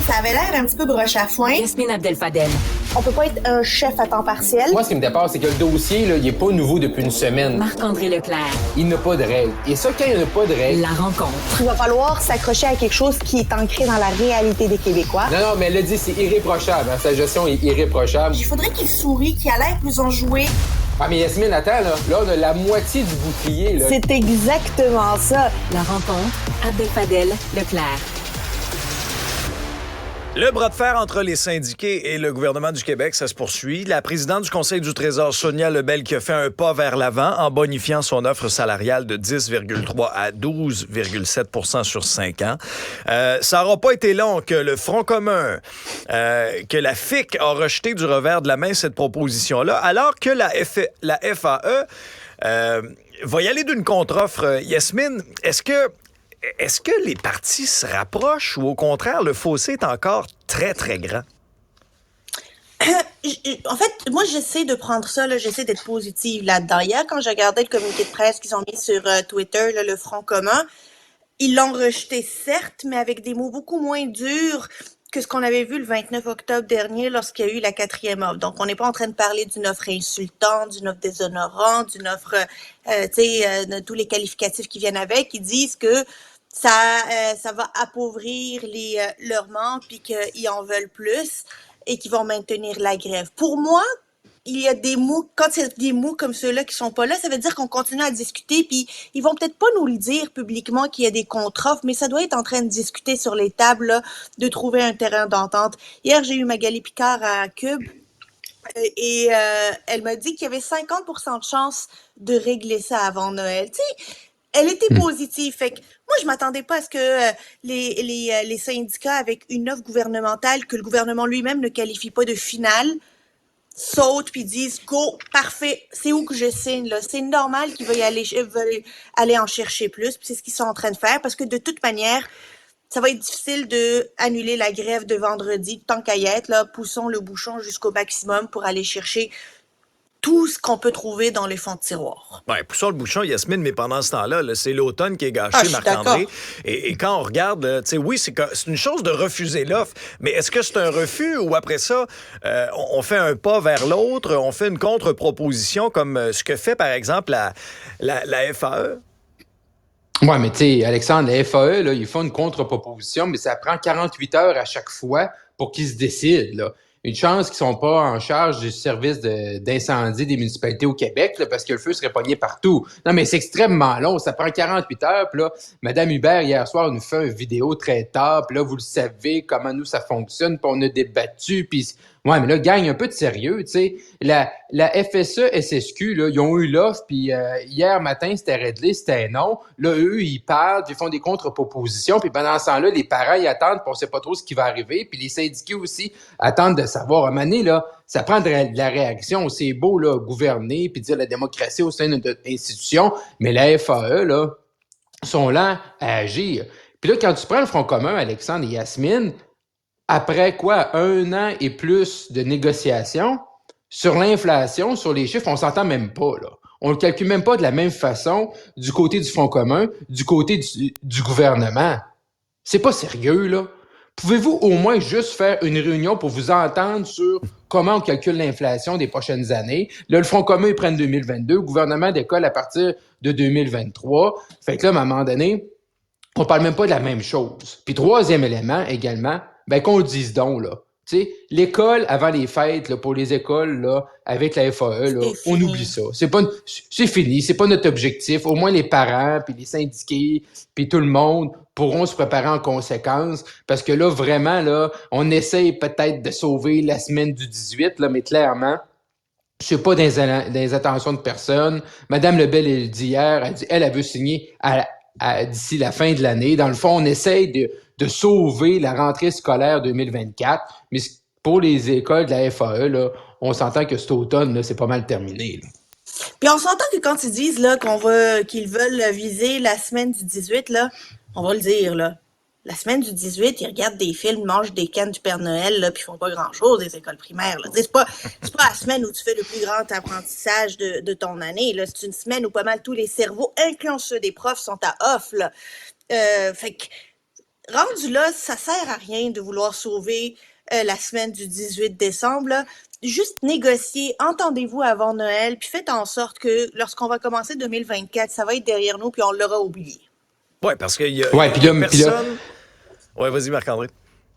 Ça avait l'air un petit peu broche à foin. Yasmine Abdel-Fadel. On peut pas être un chef à temps partiel. Moi, ce qui me dépasse, c'est que le dossier, là, il est pas nouveau depuis une semaine. Marc-André Leclerc. Il n'a pas de règles. Et ça, quand il n'y a pas de règles... La rencontre. Il va falloir s'accrocher à quelque chose qui est ancré dans la réalité des Québécois. Non, mais elle l'a dit, c'est irréprochable. Hein? Sa gestion est irréprochable. Il faudrait qu'il sourie, qu'il a l'air plus enjoué. Ah, mais Yasmine, attends, là, on a la moitié du bouclier, là. C'est exactement ça. La rencontre. Abdel-Fadel. Leclerc. Le bras de fer entre les syndiqués et le gouvernement du Québec, ça se poursuit. La présidente du Conseil du Trésor, Sonia Lebel, qui a fait un pas vers l'avant en bonifiant son offre salariale de 10,3 à 12,7 % sur 5 ans. Ça n'aura pas été long que le Front commun, que la FIC a rejeté du revers de la main cette proposition-là, alors que la FAE va y aller d'une contre-offre. Yasmine, est-ce que les partis se rapprochent ou au contraire, le fossé est encore très, très grand? En fait, moi, j'essaie de prendre ça, là, j'essaie d'être positive là-dedans. Hier, quand j'ai regardé le communiqué de presse qu'ils ont mis sur Twitter, là, le Front commun, ils l'ont rejeté, certes, mais avec des mots beaucoup moins durs que ce qu'on avait vu le 29 octobre dernier lorsqu'il y a eu la 4e offre. Donc, on n'est pas en train de parler d'une offre insultante, d'une offre déshonorante, d'une offre, de tous les qualificatifs qui viennent avec. Ils disent que ça va appauvrir leurs membres puis qu'ils en veulent plus et qu'ils vont maintenir la grève. Pour moi, il y a des mots, quand il y a des mots comme ceux-là qui sont pas là, ça veut dire qu'on continue à discuter, puis ils vont peut-être pas nous le dire publiquement qu'il y a des contre-offres, mais ça doit être en train de discuter sur les tables, là, de trouver un terrain d'entente. Hier, j'ai eu Magali Picard à Cube, et elle m'a dit qu'il y avait 50% de chance de régler ça avant Noël. Tu sais, elle était positive. Fait que moi, je m'attendais pas à ce que les syndicats, avec une offre gouvernementale que le gouvernement lui-même ne qualifie pas de finale, sautent puis disent go, parfait, c'est où que je signe là. C'est normal qu'ils veulent aller en chercher plus, puis c'est ce qu'ils sont en train de faire parce que de toute manière, ça va être difficile de annuler la grève de vendredi, tant qu'à y être là, poussons le bouchon jusqu'au maximum pour aller chercher tout ce qu'on peut trouver dans les fonds de tiroir. Ouais, poussons le bouchon, Yasmine, mais pendant ce temps-là, là, c'est l'automne qui est gâché, Marc-André. Et quand on regarde, tu sais, oui, c'est une chose de refuser l'offre, mais est-ce que c'est un refus ou après ça, on fait un pas vers l'autre, on fait une contre-proposition comme ce que fait, par exemple, la FAE? Ouais, mais tu sais, Alexandre, la FAE, là, ils font une contre-proposition, mais ça prend 48 heures à chaque fois pour qu'ils se décident, là. Une chance qu'ils sont pas en charge du service d'incendie des municipalités au Québec, là, parce que le feu serait pogné partout. Non, mais c'est extrêmement long. Ça prend 48 heures. Puis là, Mme Hubert, hier soir, nous fait une vidéo très tard. Puis là, vous le savez, comment nous, ça fonctionne. Puis on a débattu. Puis ouais, mais là, gagne un peu de sérieux, tu sais. La FSE, SSQ, là, ils ont eu l'offre. Puis hier matin, c'était réglé, c'était non. Là, eux, ils parlent, puis ils font des contre-propositions. Puis pendant ce temps-là, les parents, ils attendent, puis on sait pas trop ce qui va arriver. Puis les syndiqués aussi attendent de savoir. À un moment donné, là, ça prend de la réaction. C'est beau, là, gouverner, puis dire la démocratie au sein de notre institution. Mais la FAE, là, sont lents à agir. Puis là, quand tu prends le Front commun, Alexandre et Yasmine, après quoi, 1 an et plus de négociations, sur l'inflation, sur les chiffres, on s'entend même pas, là. On le calcule même pas de la même façon du côté du Front commun, du côté du gouvernement. C'est pas sérieux, là. Pouvez-vous au moins juste faire une réunion pour vous entendre sur comment on calcule l'inflation des prochaines années? Là, le Front commun, ils prennent 2022, le gouvernement décolle à partir de 2023. Fait que là, à un moment donné, on parle même pas de la même chose. Puis troisième élément également, ben qu'on le dise donc, là. Tu sais, l'école avant les fêtes, là, pour les écoles, là, avec la FAE, là, on oublie ça. C'est fini, c'est pas notre objectif. Au moins les parents, puis les syndiqués, puis tout le monde pourront se préparer en conséquence. Parce que là, vraiment, là, on essaye peut-être de sauver la semaine du 18, là, mais clairement, c'est pas dans les attentions de personne. Madame Lebel, elle dit hier, elle dit, elle veut signer d'ici la fin de l'année. Dans le fond, on essaye de sauver la rentrée scolaire 2024, mais pour les écoles de la FAE, là, on s'entend que cet automne, là, c'est pas mal terminé, là. Puis on s'entend que quand ils disent là qu'ils veulent viser la semaine du 18, là, on va le dire, là. La semaine du 18, ils regardent des films, mangent des cannes du Père Noël, là, puis ils font pas grand-chose, les écoles primaires, là. C'est pas la semaine où tu fais le plus grand apprentissage de ton année, là. C'est une semaine où pas mal tous les cerveaux, incluant ceux des profs, sont à off, là. Fait que rendu là, ça sert à rien de vouloir sauver la semaine du 18 décembre. Là. Juste négocier, entendez-vous avant Noël, puis faites en sorte que lorsqu'on va commencer 2024, ça va être derrière nous, puis on l'aura oublié. Oui, parce qu'il y a, Ouais, puis là, personne... Oui, vas-y, Marc-André.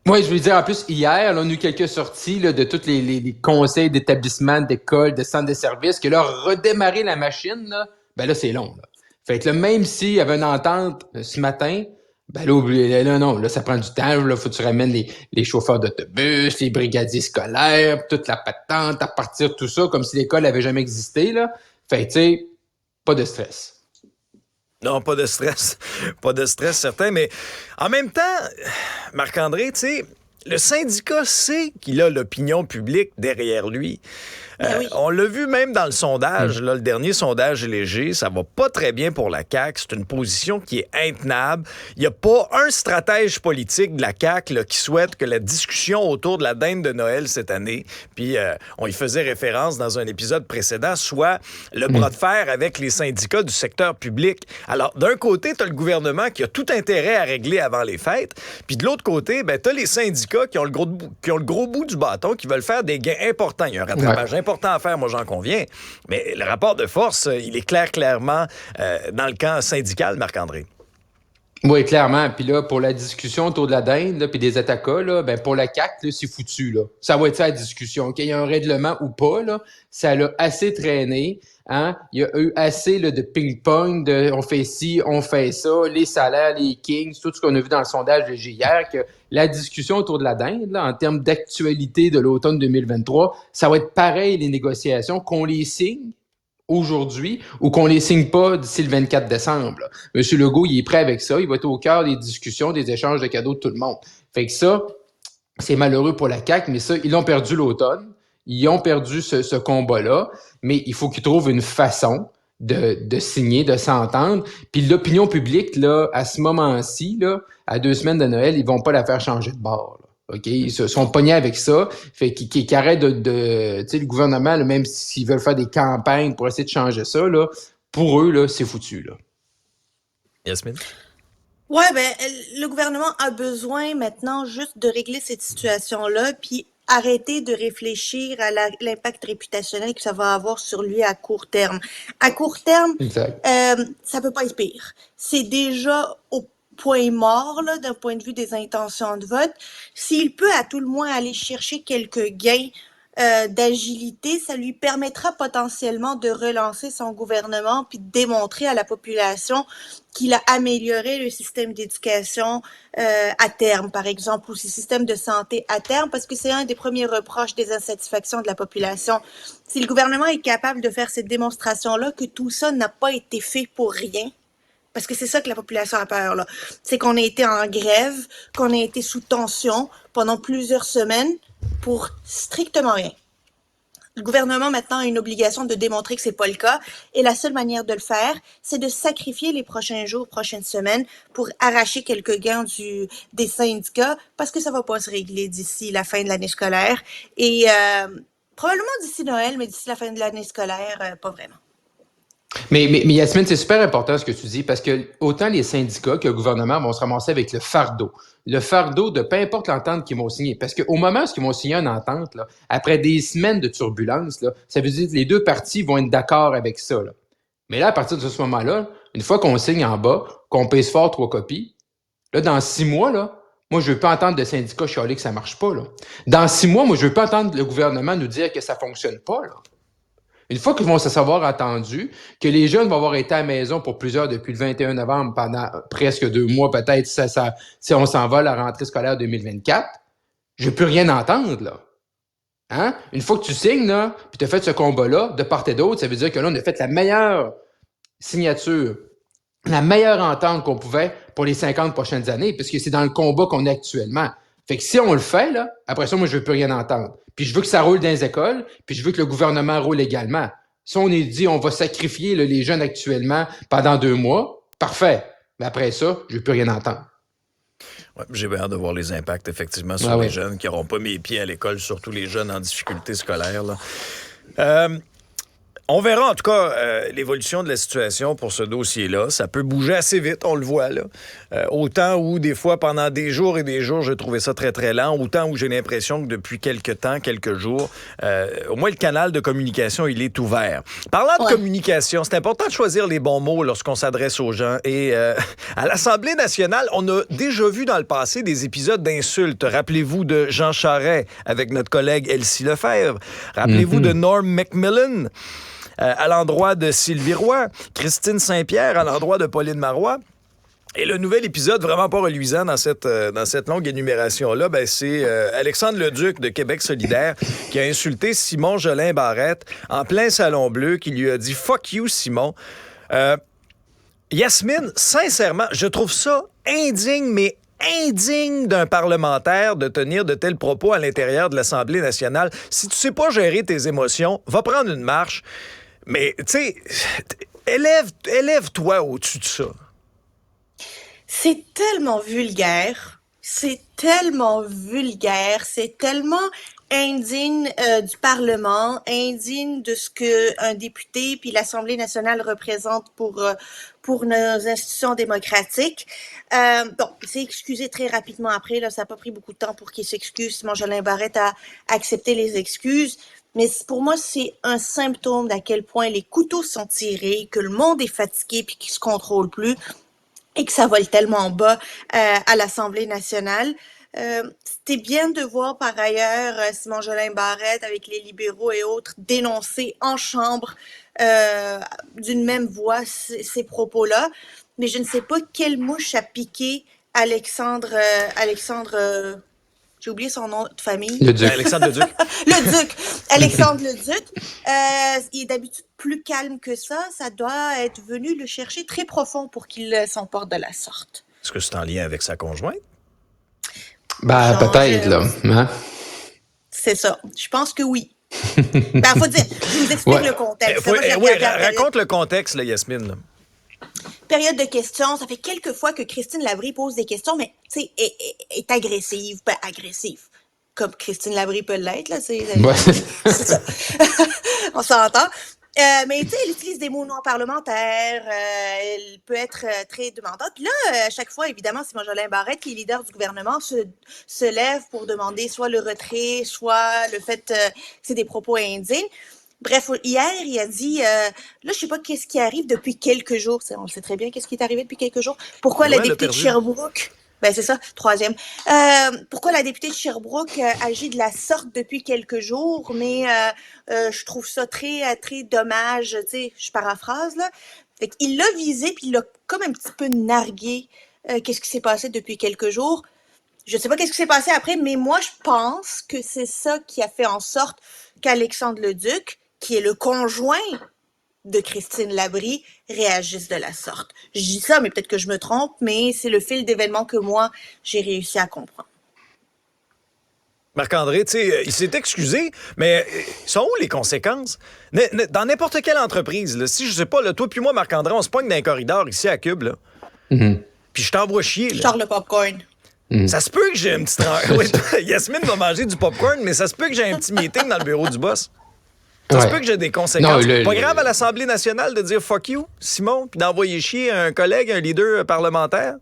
Moi, je voulais dire, en plus, hier, là, on a eu quelques sorties là, de tous les conseils d'établissements, d'écoles, de centres de services, que là, redémarrer la machine, là, ben là, c'est long. Là. Fait que là, même s'il y avait une entente ce matin, ben là, non, là, ça prend du temps. Là, faut que tu ramènes les chauffeurs d'autobus, les brigadiers scolaires, toute la patente, à partir de tout ça, comme si l'école avait jamais existé, là. Fait que, tu sais, pas de stress. Non, pas de stress. Pas de stress, certain. Mais en même temps, Marc-André, tu sais, le syndicat sait qu'il a l'opinion publique derrière lui. Oui. On l'a vu même dans le sondage, là, le dernier sondage léger, ça va pas très bien pour la CAQ. C'est une position qui est intenable. Il n'y a pas un stratège politique de la CAQ là, qui souhaite que la discussion autour de la dinde de Noël cette année, puis on y faisait référence dans un épisode précédent, soit le bras de fer avec les syndicats du secteur public. Alors, d'un côté, tu as le gouvernement qui a tout intérêt à régler avant les fêtes, puis de l'autre côté, ben, tu as les syndicats qui ont le gros bout du bâton, qui veulent faire des gains importants. Il y a un rattrapage important à faire, moi j'en conviens. Mais le rapport de force, il est clairement dans le camp syndical, Marc-André. Oui, clairement. Puis là, pour la discussion autour de la dinde, puis des attaquas, là, ben pour la CAQ, là, c'est foutu. Là. Ça va être ça la discussion. Qu'il y ait un règlement ou pas, là, ça l'a assez traîné. Hein? Il y a eu assez là, de ping-pong, de on fait ci, on fait ça, les salaires, les kings, tout ce qu'on a vu dans le sondage de hier, que la discussion autour de la dinde, là, en termes d'actualité de l'automne 2023, ça va être pareil, les négociations, qu'on les signe aujourd'hui ou qu'on les signe pas d'ici le 24 décembre. Là. Monsieur Legault, il est prêt avec ça. Il va être au cœur des discussions, des échanges de cadeaux de tout le monde. Fait que ça, c'est malheureux pour la CAQ, mais ça, ils l'ont perdu l'automne. Ils ont perdu ce combat-là, mais il faut qu'ils trouvent une façon de signer, de s'entendre. Puis l'opinion publique, là, à ce moment-ci, là, à 2 semaines de Noël, ils vont pas la faire changer de bord. Là. OK? Ils se sont pognés avec ça. Fait qu'ils arrêtent de tu sais, le gouvernement, là, même s'ils veulent faire des campagnes pour essayer de changer ça, là, pour eux, là, c'est foutu, là. Yasmine? Ouais, le gouvernement a besoin maintenant juste de régler cette situation-là, puis arrêter de réfléchir à l'impact réputationnel que ça va avoir sur lui à court terme. À court terme, Exact. ça peut pas être pire. C'est déjà au point mort, là, d'un point de vue des intentions de vote. S'il peut à tout le moins aller chercher quelques gains d'agilité, ça lui permettra potentiellement de relancer son gouvernement puis de démontrer à la population qu'il a amélioré le système d'éducation à terme, par exemple, ou le système de santé à terme, parce que c'est un des premiers reproches des insatisfactions de la population. Si le gouvernement est capable de faire cette démonstration-là, que tout ça n'a pas été fait pour rien, parce que c'est ça que la population a peur, là. C'est qu'on a été en grève, qu'on a été sous tension pendant plusieurs semaines pour strictement rien. Le gouvernement, maintenant, a une obligation de démontrer que c'est pas le cas. Et la seule manière de le faire, c'est de sacrifier les prochains jours, prochaines semaines pour arracher quelques gains des syndicats parce que ça va pas se régler d'ici la fin de l'année scolaire. Et probablement d'ici Noël, mais d'ici la fin de l'année scolaire, pas vraiment. Mais Yasmine, c'est super important ce que tu dis parce que autant les syndicats que le gouvernement vont se ramasser avec le fardeau. Le fardeau de peu importe l'entente qu'ils vont signer. Parce qu'au moment où ils vont signer une entente, là, après des semaines de turbulence, là, ça veut dire que les deux parties vont être d'accord avec ça. Là. Mais là, à partir de ce moment-là, une fois qu'on signe en bas, qu'on pèse fort 3 copies, là, dans 6 mois, là, moi, je veux pas entendre de syndicats chialer que ça marche pas. Là. Dans 6 mois, moi, je veux pas entendre le gouvernement nous dire que ça fonctionne pas. Là. Une fois qu'ils vont se savoir entendus, que les jeunes vont avoir été à la maison pour plusieurs depuis le 21 novembre pendant presque 2 mois, peut-être si on s'en va à la rentrée scolaire 2024, je veux plus rien entendre, là. Hein? Une fois que tu signes, là, puis tu as fait ce combat-là, de part et d'autre, ça veut dire que là, on a fait la meilleure signature, la meilleure entente qu'on pouvait pour les 50 prochaines années, puisque c'est dans le combat qu'on est actuellement. Fait que si on le fait, là, après ça, moi, je veux plus rien entendre. Puis je veux que ça roule dans les écoles, puis je veux que le gouvernement roule également. Si on est dit, on va sacrifier là, les jeunes actuellement pendant 2 mois, parfait. Mais après ça, je veux plus rien entendre. Ouais, j'ai bien hâte de voir les impacts, effectivement, sur les jeunes qui n'auront pas mis les pieds à l'école, surtout les jeunes en difficulté scolaire. Là. On verra en tout cas l'évolution de la situation pour ce dossier-là. Ça peut bouger assez vite, on le voit là. Autant où des fois pendant des jours et des jours, j'ai trouvé ça très très lent. Autant où j'ai l'impression que depuis quelques jours, au moins le canal de communication, il est ouvert. Parlant de communication, c'est important de choisir les bons mots lorsqu'on s'adresse aux gens. Et à l'Assemblée nationale, on a déjà vu dans le passé des épisodes d'insultes. Rappelez-vous de Jean Charest avec notre collègue Elsie Lefebvre. Rappelez-vous de Norm Macmillan à l'endroit de Sylvie Roy, Christine Saint-Pierre à l'endroit de Pauline Marois. Et le nouvel épisode vraiment pas reluisant dans cette longue énumération-là, c'est Alexandre Leduc de Québec solidaire qui a insulté Simon Jolin Barrette en plein Salon Bleu, qui lui a dit « Fuck you, Simon ». Yasmine, sincèrement, je trouve ça indigne d'un parlementaire de tenir de tels propos à l'intérieur de l'Assemblée nationale. Si tu sais pas gérer tes émotions, va prendre une marche. Mais, tu sais, élève-toi au-dessus de ça. C'est tellement vulgaire. C'est tellement indigne du Parlement, indigne de ce que un député puis l'Assemblée nationale représente pour nos institutions démocratiques. Bon, il s'est excusé très rapidement après, là, ça n'a pas pris beaucoup de temps pour qu'il s'excuse. Simon Jolin Barrette a accepté les excuses. Mais pour moi, c'est un symptôme d'à quel point les couteaux sont tirés, que le monde est fatigué puis qu'il se contrôle plus et que ça vole tellement bas à l'Assemblée nationale. C'était bien de voir par ailleurs Simon Jolin Barrette avec les libéraux et autres dénoncer en chambre d'une même voix ces propos-là. Mais je ne sais pas quelle mouche a piqué Alexandre j'ai oublié son nom de famille. Le Duc. Alexandre Leduc. Alexandre Leduc. Il est d'habitude plus calme que ça. Ça doit être venu le chercher très profond pour qu'il s'emporte de la sorte. Est-ce que c'est en lien avec sa conjointe? Peut-être, là. Hein? C'est ça. Je pense que oui. Faut dire, je vous explique le contexte. Raconte le contexte, là, Yasmine. Là. Période de questions. Ça fait quelques fois que Christine Labrie pose des questions, mais tu sais, est agressive. Agressive. Comme Christine Labrie peut l'être, là. C'est ça. On s'entend. Mais tu sais, elle utilise des mots non parlementaires. Elle peut être très demandante. Puis là, à chaque fois, évidemment, Simon Jolin Barrette, qui est leader du gouvernement, se lève pour demander soit le retrait, soit le fait que c'est des propos indignes. Bref, hier, il a dit, là, je sais pas qu'est-ce qui arrive depuis quelques jours. On le sait très bien, qu'est-ce qui est arrivé depuis quelques jours. Pourquoi la députée de Sherbrooke... c'est ça, troisième. Pourquoi la députée de Sherbrooke agit de la sorte depuis quelques jours, mais je trouve ça très, très dommage, tu sais, je paraphrase, là. Fait qu'il l'a visé, puis il l'a comme un petit peu nargué qu'est-ce qui s'est passé depuis quelques jours. Je sais pas qu'est-ce qui s'est passé après, mais moi, je pense que c'est ça qui a fait en sorte qu'Alexandre Leduc, qui est le conjoint de Christine Labrie, réagissent de la sorte. Je dis ça, mais peut-être que je me trompe, mais c'est le fil d'événements que moi, j'ai réussi à comprendre. Marc-André, tu sais, il s'est excusé, mais sont où les conséquences? Dans n'importe quelle entreprise, là, si je sais pas, là, toi puis moi, Marc-André, on se pogne dans un corridor ici à Cube, là. Puis je t'envoie chier, là. Je sors le popcorn. Ça se peut que j'ai un petit... Yasmine va manger du popcorn, mais ça se peut que j'ai un petit meeting dans le bureau du boss. Ça se peut que j'ai des conséquences. Pas grave à l'Assemblée nationale de dire « fuck you, Simon », puis d'envoyer chier un collègue, un leader parlementaire?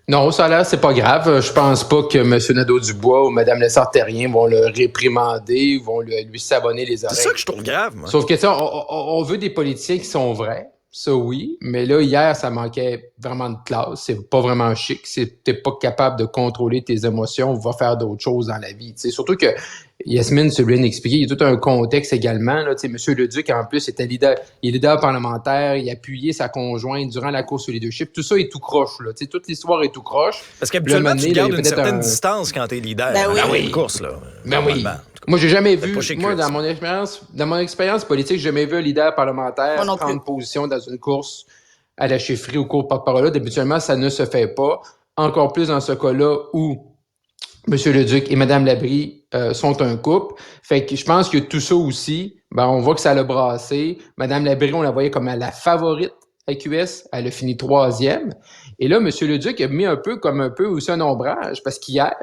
Non, ça là, c'est pas grave. Je pense pas que M. Nadeau-Dubois ou Mme Lessard-Terrien vont le réprimander, vont lui savonner les oreilles. C'est ça que je trouve grave, moi. Sauf que ça, on veut des politiciens qui sont vrais. Ça, oui. Mais là, hier, ça manquait vraiment de classe. C'est pas vraiment chic. Si t'es pas capable de contrôler tes émotions, va faire d'autres choses dans la vie. T'sais. Surtout que Yasmine se vient d'expliquer, il y a tout un contexte également. Là. M. Leduc, en plus, il est leader parlementaire, il a appuyé sa conjointe durant la course au leadership. Tout ça est tout croche. Là. Toute l'histoire est tout croche. Parce qu'habituellement, tu gardes une certaine distance quand t'es leader. Oui. Une course, là. Oui. Moi, j'ai jamais vu, dans mon expérience politique, j'ai jamais vu un leader parlementaire prendre position dans une course à la chefferie ou cours porte-parole. Habituellement, ça ne se fait pas. Encore plus dans ce cas-là où M. Leduc et Mme Labrie sont un couple. Fait que je pense que tout ça aussi, on voit que ça l'a brassé. Mme Labrie, on la voyait comme la favorite à QS. Elle a fini 3e. Et là, M. Leduc a mis un peu aussi un ombrage parce qu'hier,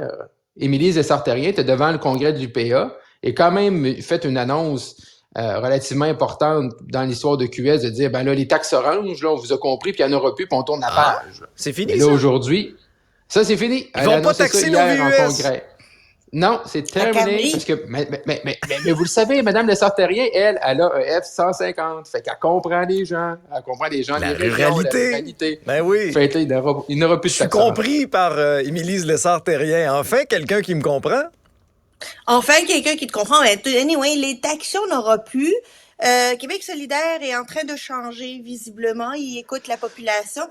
Émilie Lessard-Terrien était devant le congrès de l'UPA et quand même fait une annonce relativement importante dans l'histoire de QS de dire, ben là, les taxes oranges, là, on vous a compris, puis il n'y en aura plus, puis on tourne la page. C'est fini, Mais là, ça? aujourd'hui, ça, c'est fini. Ils vont pas taxer nos hier en VUS. congrès. Non, c'est terminé. Camille. Parce que, mais vous le savez, Mme Lessard-Terrien, elle a un F-150. Fait qu'elle comprend les gens. Elle comprend les gens La des régions, ruralité. la ruralité. Ben oui. Fait que là, il n'aura plus de Je suis taxes oranges. compris par Émilise Lessard-Terrien. Enfin, quelqu'un qui me comprend. Enfin, quelqu'un qui te comprend. Mais anyway, les taxes, on n'aura plus. Québec solidaire est en train de changer, visiblement. Il écoute la population.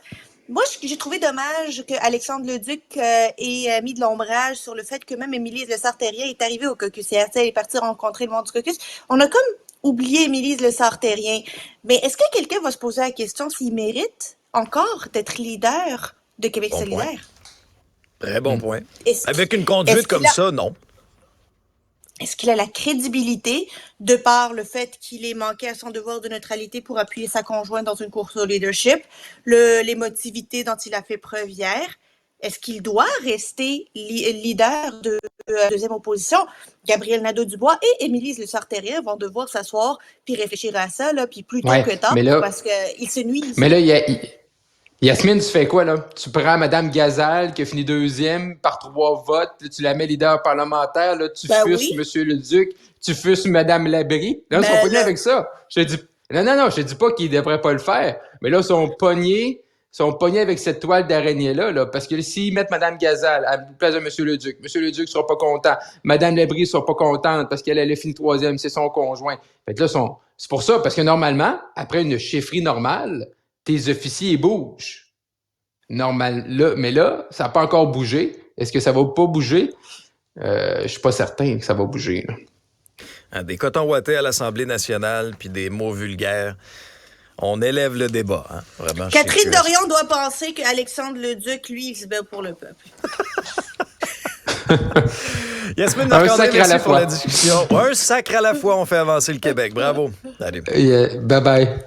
Moi, j'ai trouvé dommage que Alexandre Leduc ait mis de l'ombrage sur le fait que même Émilise Lessard-Terrien est arrivée au caucus hier. Elle est partie rencontrer le monde du caucus. On a comme oublié Émilise Lessard-Terrien. Mais est-ce que quelqu'un va se poser la question s'il mérite encore d'être leader de Québec Bon solidaire? point. Très bon point. Est-ce Avec une est-ce conduite qu'il comme a- ça, non. Est-ce qu'il a la crédibilité de par le fait qu'il ait manqué à son devoir de neutralité pour appuyer sa conjointe dans une course au leadership, l'émotivité dont il a fait preuve hier? Est-ce qu'il doit rester leader de deuxième opposition? Gabriel Nadeau-Dubois et Émilise Lessard-Terrien vont devoir s'asseoir puis réfléchir à ça, là, puis plus tôt Ouais, que tard, mais là- parce qu'ils se nuisent. Mais là, Yasmine, tu fais quoi, là? Tu prends Mme Gazal, qui a fini deuxième par 3 votes, là, tu la mets leader parlementaire, là, tu Ben fusses oui. M. Leduc, tu fusses Mme Labrie. Là, ils sont Ben pognés là- avec ça. Je te dis, non, je te dis pas qu'ils devraient pas le faire, mais là, ils sont pognés avec cette toile d'araignée-là, là, parce que s'ils mettent Mme Gazal à la place de M. Leduc, M. Leduc sera pas content, Mme Labrie sera pas contente parce qu'elle a fini 3e, c'est son conjoint. Fait que là, c'est pour ça, parce que normalement, après une chefferie normale, tes officiers bougent. Mais là, ça n'a pas encore bougé. Est-ce que ça va pas bouger? Je suis pas certain que ça va bouger, là. Des cotons ouatés à l'Assemblée nationale puis des mots vulgaires. On élève le débat, hein, vraiment. chez Catherine QS. Dorion doit penser qu'Alexandre Leduc, lui, il se bat pour le peuple. Yasmine Un Marcandin, sacre à merci la pour fois. la discussion. Un sacre à la fois, on fait avancer le Québec. Bravo. Allez. Bye-bye.